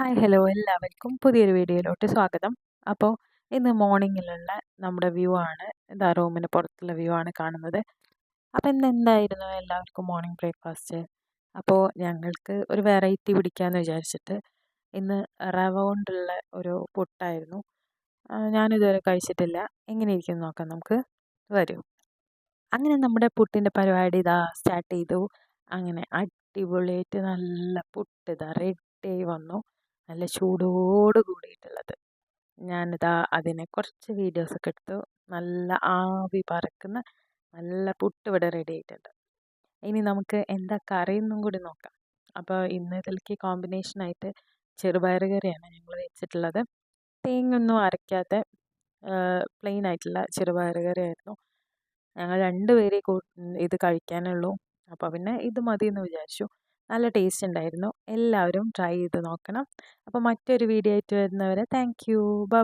Hi hello എല്ലാവർക്കും പുതിയൊരു വീഡിയോയിലോട്ട് സ്വാഗതം. അപ്പോൾ ഇന്ന് മോർണിംഗിലുള്ള നമ്മുടെ വ്യൂ ആണ്, ഇതാ റൂമിന് പുറത്തുള്ള വ്യൂ ആണ് കാണുന്നത്. അപ്പോൾ ഇന്ന് എന്തായിരുന്നു എല്ലാവർക്കും മോർണിംഗ് ബ്രേക്ക്ഫാസ്റ്റ്? അപ്പോൾ ഞങ്ങൾക്ക് ഒരു വെറൈറ്റി പിടിക്കാമെന്ന് വിചാരിച്ചിട്ട് ഇന്ന് റവ കൊണ്ടുള്ള ഒരു പുട്ടായിരുന്നു. ഞാനിതുവരെ കഴിച്ചിട്ടില്ല, എങ്ങനെ ഇരിക്കും നോക്കാം നമുക്ക്. വരൂ. അങ്ങനെ നമ്മുടെ പുട്ടിൻ്റെ പരിപാടി ഇതാ സ്റ്റാർട്ട് ചെയ്തു. അങ്ങനെ അടിപൊളിയായിട്ട് നല്ല പുട്ട് ഇതാ റെഡിയായി വന്നു, നല്ല ചൂടോട് കൂടിയിട്ടുള്ളത്. ഞാനിതാ അതിനെ കുറച്ച് വീഡിയോസൊക്കെ എടുത്തു. നല്ല ആവി പറക്കുന്ന നല്ല പുട്ട് ഇവിടെ റെഡി ആയിട്ടുണ്ട്. ഇനി നമുക്ക് എന്താ കറിയെന്നും കൂടി നോക്കാം. അപ്പോൾ ഇന്ന് ഇതിലേക്ക് കോമ്പിനേഷനായിട്ട് ചെറുപയർ കറിയാണ് ഞങ്ങൾ വെച്ചിട്ടുള്ളത്. തേങ്ങയൊന്നും അരയ്ക്കാത്ത പ്ലെയിൻ ആയിട്ടുള്ള ചെറുപയർ കറിയായിരുന്നു. ഞങ്ങൾ രണ്ടുപേരേ ഇത് കഴിക്കാനുള്ളൂ. അപ്പോൾ പിന്നെ ഇത് മതി എന്ന് വിചാരിച്ചു. നല്ല ടേസ്റ്റ് ഉണ്ടായിരുന്നു. എല്ലാവരും ട്രൈ ചെയ്ത് നോക്കണം. അപ്പോൾ മറ്റൊരു വീഡിയോ ആയിട്ട് വരുന്നവരെ താങ്ക് യു. ബൈ.